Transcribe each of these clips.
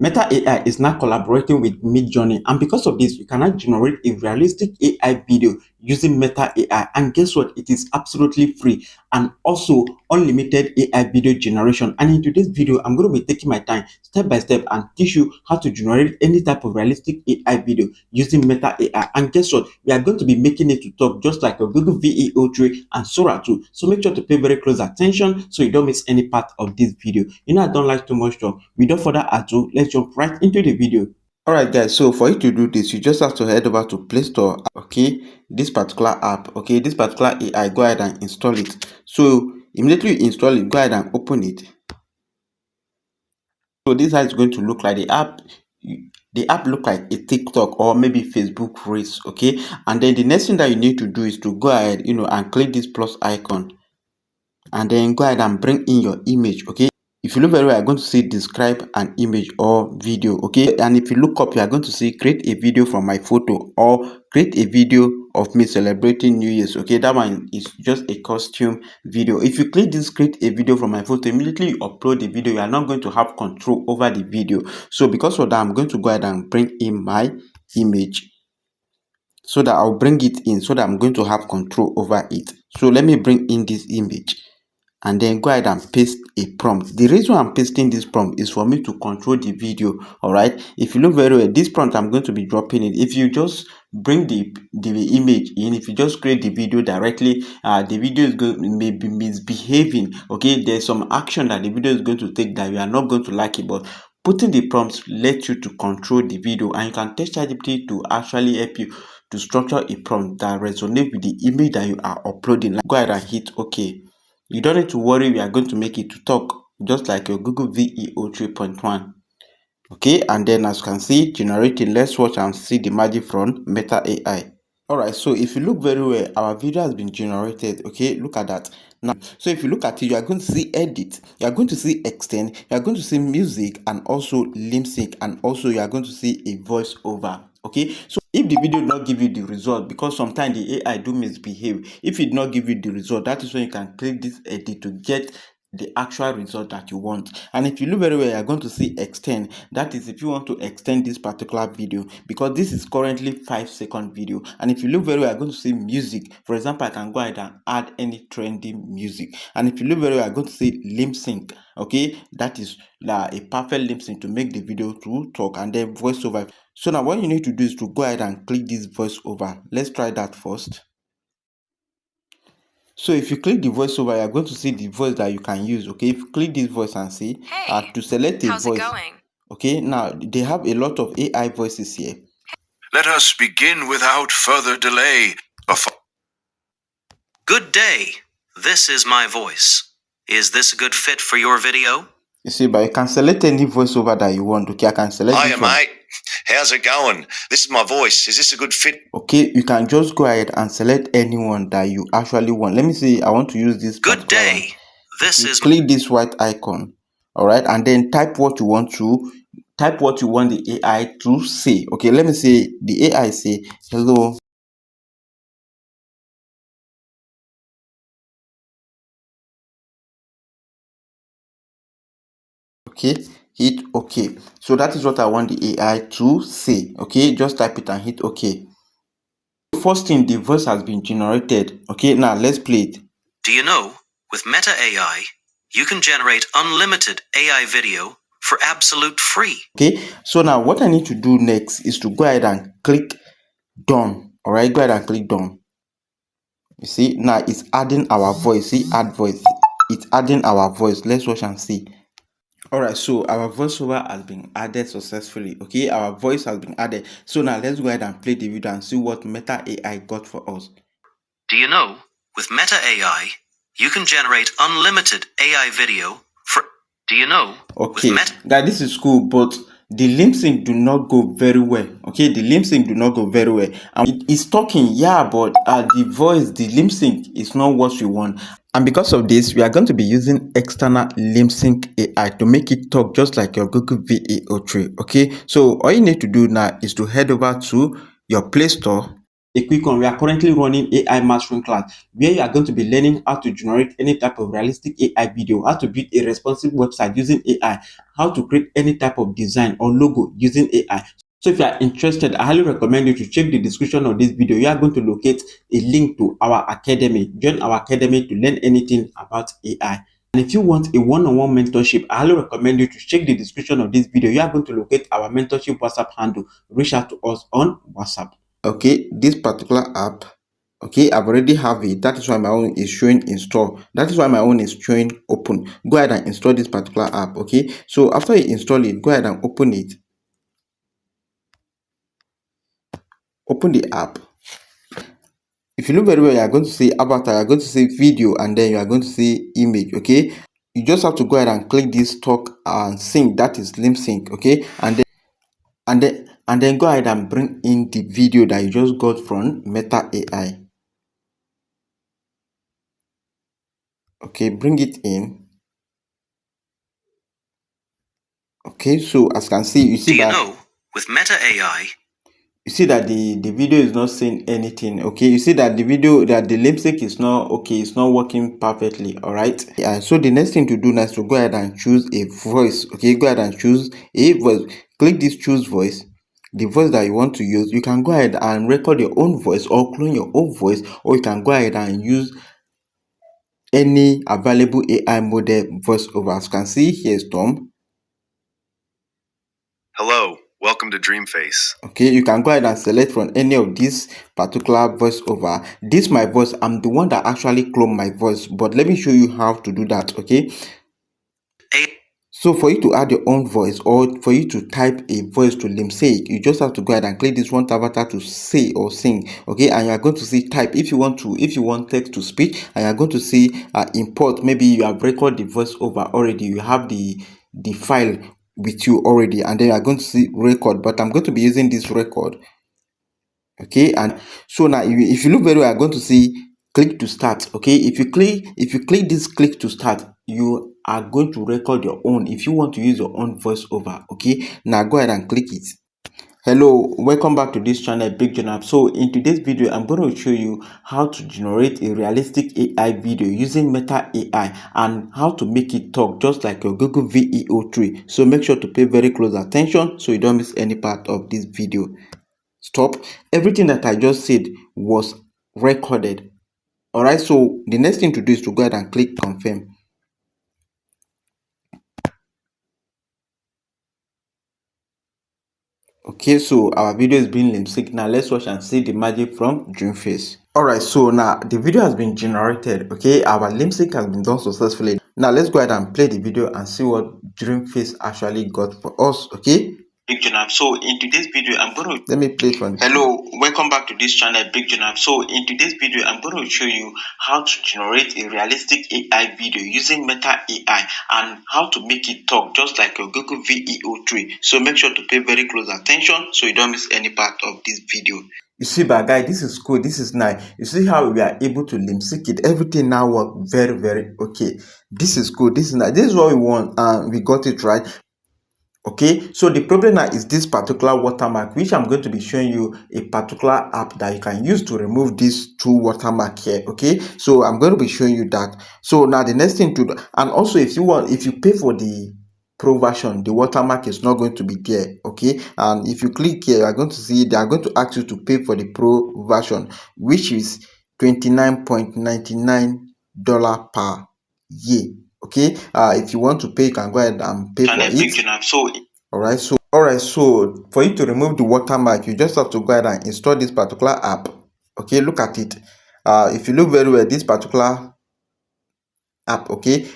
Meta AI is now collaborating with Midjourney, and because of this, you can now generate a realistic AI video using Meta AI. And guess what? It is absolutely free and also unlimited AI video generation. And in today's video, I'm going to be taking my time step by step and teach you how to generate any type of realistic AI video using Meta AI. And guess what? We are going to be making it to talk just like a Google VEO3 and Sora too. So make sure to pay very close attention so you don't miss any part of this video. You know, I don't like too much talk. Without further ado, let's jump right into the video. Alright guys, so for you to do this, you just have to head over to Play Store, okay, this particular app, okay, this particular AI, go ahead and install it. So immediately you install it, go ahead and open it. So this is how it's going to look like. The app look like a TikTok or maybe Facebook Reels, okay. And then the next thing that you need to do is to go ahead, and click this plus icon, and then go ahead and bring in your image, okay. If you look very well, you're going to see describe an image or video, okay. And if you look up, you are going to see create a video from my photo or create a video of me celebrating New Year's, okay. That one is just a costume video. If you click this create a video from my photo, immediately you upload the video, you are not going to have control over the video. So because of that, I'm going to go ahead and bring in my image so that I'll bring it in, so that I'm going to have control over it. So let me bring in this image and then go ahead and paste a prompt. The reason I'm pasting this prompt is for me to control the video. All right, if you look very well, this prompt I'm going to be dropping it. If you just bring the image in, if you just create the video directly, the video is going may be misbehaving, okay. There's some action that the video is going to take that you are not going to like it, but putting the prompts lets you to control the video, and you can text ChatGPT to actually help you to structure a prompt that resonates with the image that you are uploading. Go ahead and hit OK. You don't need to worry, we are going to make it to talk just like your Google VEO 3.1. Okay, and then as you can see, generating. Let's watch and see the magic from Meta AI. Alright, so if you look very well, our video has been generated. Okay, look at that. Now, so if you look at it, you are going to see edit, you are going to see extend, you are going to see music, and also lip sync, and also you are going to see a voiceover. Okay, so if the video did not give you the result, because sometimes the AI do misbehave, if it did not give you the result, that is when you can click this edit to get the actual result that you want. And if you look very well, you are going to see extend. That is if you want to extend this particular video, because this is currently 5-second video. And if you look very well, you are going to see music. For example, I can go ahead and add any trending music. And if you look very well, you are going to see lip sync. Okay, that is a perfect lip sync to make the video to talk, and then voiceover. So now what you need to do is to go ahead and click this voiceover. Let's try that first. So if you click the voiceover, you're going to see the voice that you can use. Okay, if you click this voice and see, to select a voice. Okay, now they have a lot of AI voices here. Let us begin without further delay. Good day. This is my voice. Is this a good fit for your video? You see, but you can select any voiceover that you want. Okay, I can select Hiya, mate. How's it going? This is my voice. Is this a good fit? Okay, you can just go ahead and select anyone that you actually want. Let me see. I want to use this. Good day. This is. Click this white icon. All right, and then type what you want to. Type what you want the AI to say. Okay, let me say the AI say hello. Okay, hit OK. So that is what I want the AI to say. Okay, just type it and hit OK. First thing, the voice has been generated. Okay, now let's play it. Do you know, with Meta AI, you can generate unlimited AI video for absolute free. Okay, so now what I need to do next is to go ahead and click done. All right, go ahead and click done. You see, now it's adding our voice. See, add voice. It's adding our voice. Let's watch and see. Alright, so our voiceover has been added successfully. Okay, our voice has been added. So now let's go ahead and play the video and see what Meta AI got for us. Do you know, with Meta AI, you can generate unlimited AI video for. Do you know? Okay, guys, this is cool, but the lip sync do not go very well. Okay, the lip sync do not go very well. And it is talking, yeah, but the voice, the lip sync is not what we want. And because of this, we are going to be using external lip sync AI to make it talk just like your Google VEO3. Okay, so all you need to do now is to head over to your Play Store. a quick one. We are currently running AI mastering class where you are going to be learning how to generate any type of realistic AI video, how to build a responsive website using AI, how to create any type of design or logo using AI. So if you are interested, I highly recommend you to check the description of this video. You are going to locate a link to our academy. Join our academy to learn anything about AI. And if you want a one-on-one mentorship, I highly recommend you to check the description of this video. You are going to locate our mentorship WhatsApp handle. Reach out to us on WhatsApp. Okay, this particular app, okay, I've already have it. That is why my own is showing install. That is why my own is showing open. Go ahead and install this particular app. Okay, so after you install it, go ahead and open it. Open the app. If you look very well, you are going to see avatar, you are going to see video, and then you are going to see image. Okay, you just have to go ahead and click this talk and sync. That is lip sync. Okay, and then go ahead and bring in the video that you just got from Meta AI. Okay, bring it in. Okay, so as you can see, you see Do you that know, with Meta AI, you see that the video is not saying anything. Okay, you see that the video, that the lip sync is not okay, it's not working perfectly. All right, yeah. So the next thing to do now is to go ahead and choose a voice. Okay, go ahead and choose a voice. Click this choose voice, the voice that you want to use. You can go ahead and record your own voice or clone your own voice, or you can go ahead and use any available AI model voiceover. As you can see, here's Tom. hello, welcome to Dreamface. Okay, you can go ahead and select from any of these particular voiceover. This my voice, I'm the one that actually clone my voice, but let me show you how to do that. Okay, so for you to add your own voice, or for you to type a voice to Limsake, you just have to go ahead and click this one avatar to say or sing. Okay, and you are going to see type if you want text to speech, and you are going to see import. Maybe you have recorded the voiceover already, you have the file with you already, and then you are going to see record, but I'm going to be using this record. Okay, and so now if you look very well, I'm going to see click to start. Okay, if you click this click to start, you are going to record your own if you want to use your own voiceover. Okay, now go ahead and click it. Hello, welcome back to this channel, Big JohnAb. So in today's video, I'm going to show you how to generate a realistic AI video using Meta AI and how to make it talk just like your Google VEO3. So make sure to pay very close attention so you don't miss any part of this video. Stop. Everything that I just said was recorded. All right, so the next thing to do is to go ahead and click confirm. Okay, so our video is being lip sync. Now let's watch and see the magic from Dreamface. All right, so now the video has been generated. Okay, our lip sync has been done successfully. Now let's go ahead and play the video and see what Dreamface actually got for us. Okay, Big JohnAb. So in today's video, I'm going to let me play from. Hello, welcome back to this channel, Big JohnAb. So in today's video, I'm going to show you how to generate a realistic AI video using Meta AI and how to make it talk just like your Google VEO3. So make sure to pay very close attention so you don't miss any part of this video. You see, but guy, this is cool. This is nice. You see how we are able to lip sync it. Everything now work very, very okay. This is cool. This is nice. This is what we want, and we got it right. Okay, so the problem now is this particular watermark, which I'm going to be showing you a particular app that you can use to remove this two watermark here. Okay, so I'm going to be showing you that. So now the next thing to do, and also if you pay for the pro version, the watermark is not going to be there. Okay, and if you click here, you are going to see they are going to ask you to pay for the pro version, which is $29.99 per year. Okay, if you want to pay, you can go ahead and pay for it. All right, so for you to remove the watermark, you just have to go ahead and install this particular app. Okay, look at it. If you look very well, this particular app, okay,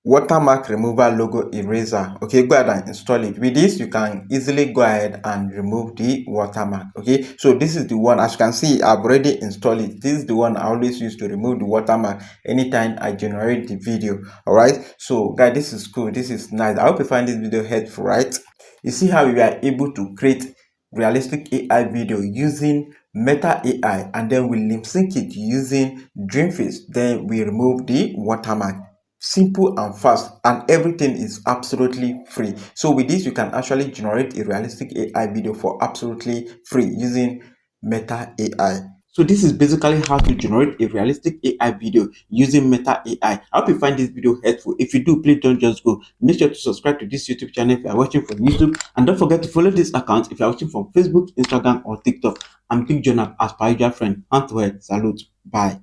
watermark remover logo eraser. Okay, go ahead and install it. With this, you can easily go ahead and remove the watermark. Okay, so this is the one. As you can see, I've already installed it. This is the one I always use to remove the watermark anytime I generate the video. All right, so guys, this is cool. This is nice. I hope you find this video helpful, right? You see how we are able to create realistic AI video using Meta AI, and then we lip sync it using Dreamface. Then we remove the watermark. Simple and fast, and everything is absolutely free. So with this, you can actually generate a realistic AI video for absolutely free using Meta AI. So this is basically how to generate a realistic AI video using Meta AI. I hope you find this video helpful. If you do, please don't just go. Make sure to subscribe to this YouTube channel if you are watching from YouTube, and don't forget to follow this account if you are watching from Facebook, Instagram, or TikTok. I'm Big JohnAb as per usual friend. Hand to head. Salute. Bye.